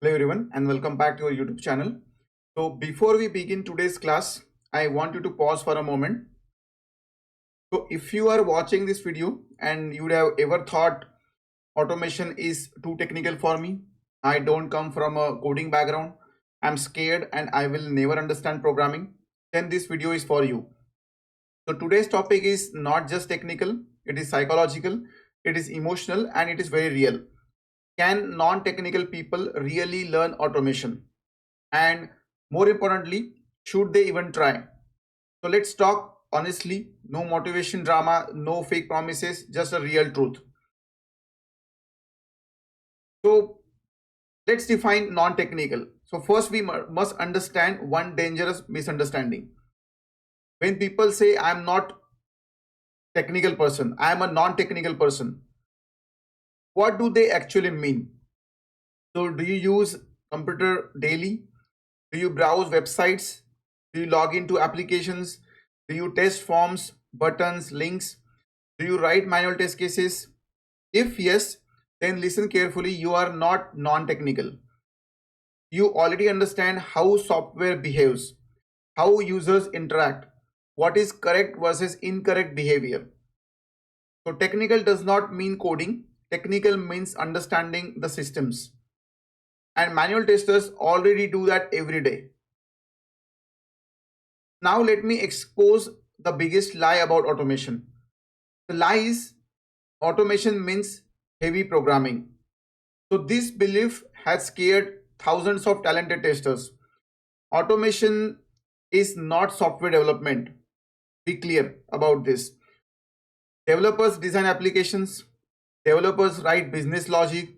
Hello everyone and welcome back to our YouTube channel. So before we begin today's class, I want you to pause for a moment. So if you are watching this video and you would have ever thought automation is too technical for me, I don't come from a coding background, I'm scared and I will never understand programming, then this video is for you. So today's topic is not just technical, it is psychological, it is emotional and it is very real. Can non-technical people really learn automation? And more importantly, should they even try? So let's talk honestly, no motivation drama, no fake promises, just a real truth. So let's define non-technical. So first we must understand one dangerous misunderstanding. When people say I'm not technical person, I am a non-technical person, what do they actually mean? So do you use computer daily? Do you browse websites? Do you log into applications? Do you test forms, buttons, links? Do you write manual test cases? If yes, then listen carefully. You are not non-technical. You already understand how software behaves, how users interact, what is correct versus incorrect behavior. So technical does not mean coding. Technical means understanding the systems. And manual testers already do that every day. Now let me expose the biggest lie about automation. The lie is automation means heavy programming. So this belief has scared thousands of talented testers. Automation is not software development. Be clear about this. Developers design applications, developers write business logic,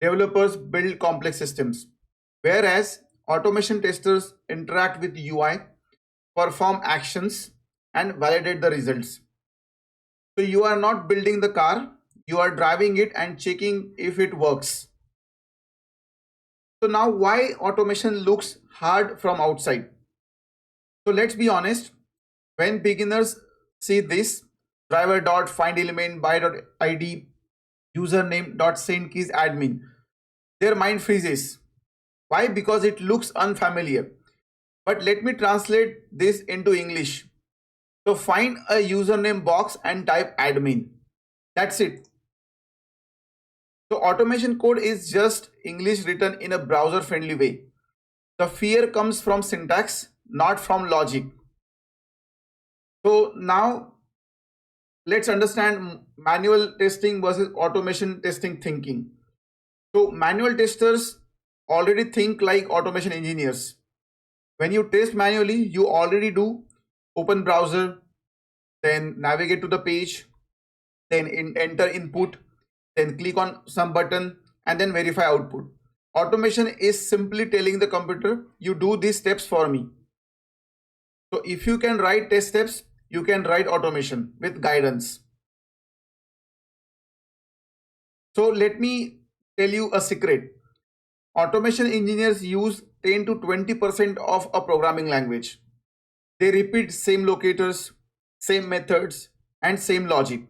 developers build complex systems. Whereas automation testers interact with UI, perform actions, and validate the results. So you are not building the car, you are driving it and checking if it works. So now why automation looks hard from outside? So let's be honest, when beginners see this driver.findelement by.id username.sendkeys admin, their mind freezes. Why? Because it looks unfamiliar. But let me translate this into English. So find a username box and type admin. That's it. So automation code is just English written in a browser friendly way. The fear comes from syntax, not from logic. So now let's understand manual testing versus automation testing thinking. So manual testers already think like automation engineers. When you test manually, you already do open browser, then navigate to the page, then enter input, then click on some button and then verify output. Automation is simply telling the computer, you do these steps for me. So if you can write test steps, you can write automation with guidance. So let me tell you a secret. Automation engineers use 10 to 20% of a programming language. They repeat same locators, same methods, and same logic.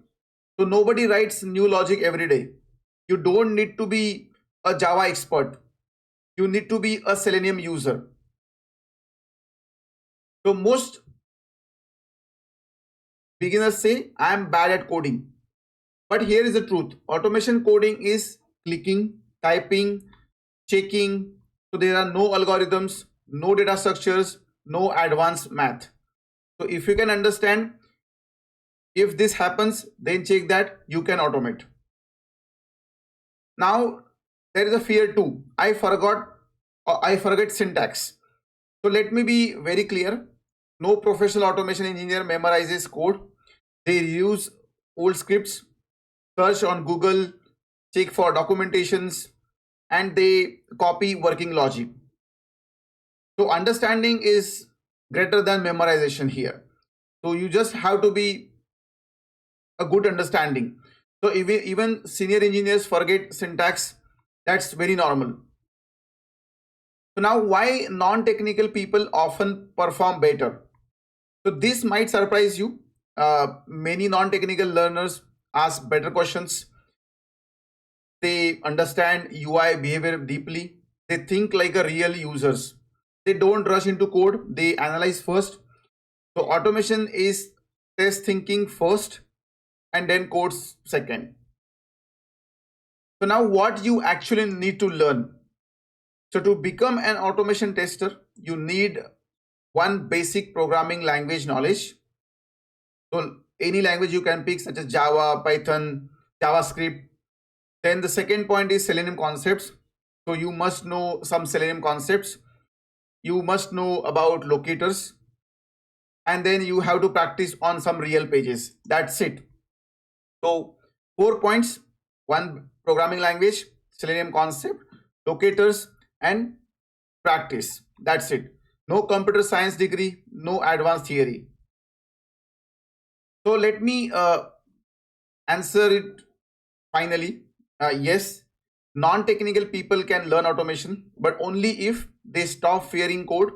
So nobody writes new logic every day. You don't need to be a Java expert. You need to be a Selenium user. So most beginners say, I am bad at coding. But here is the truth. Automation coding is clicking, typing, checking. So there are no algorithms, no data structures, no advanced math. So if you can understand, if this happens, then check that you can automate. Now there is a fear too. I forget syntax. So let me be very clear. No professional automation engineer memorizes code. They use old scripts, search on Google, check for documentations, and they copy working logic. So understanding is greater than memorization here. So you just have to be a good understanding. So even senior engineers forget syntax. That's very normal. So now why non-technical people often perform better? So this might surprise you. Many non-technical learners ask better questions. They understand UI behavior deeply. They think like a real users. They don't rush into code, they analyze first. So automation is test thinking first and then codes second. So now what you actually need to learn. So to become an automation tester, you need one basic programming language knowledge. So any language you can pick such as Java, Python, JavaScript. Then the second point is Selenium concepts. So you must know some Selenium concepts. You must know about locators. And then you have to practice on some real pages. That's it. So 4 points: one programming language, Selenium concept, locators, and practice. That's it. No computer science degree, no advanced theory. So let me answer it finally. Yes, non-technical people can learn automation, but only if they stop fearing code.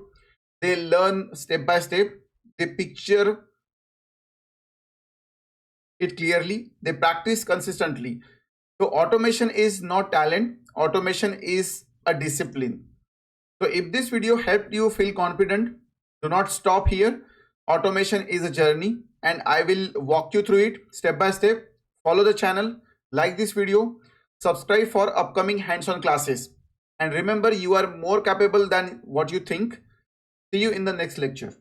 They learn step by step. They picture it clearly. They practice consistently. So automation is not talent. Automation is a discipline. So if this video helped you feel confident, do not stop here. Automation is a journey and I will walk you through it step by step. Follow the channel, like this video, subscribe for upcoming hands-on classes. And remember, you are more capable than what you think. See you in the next lecture.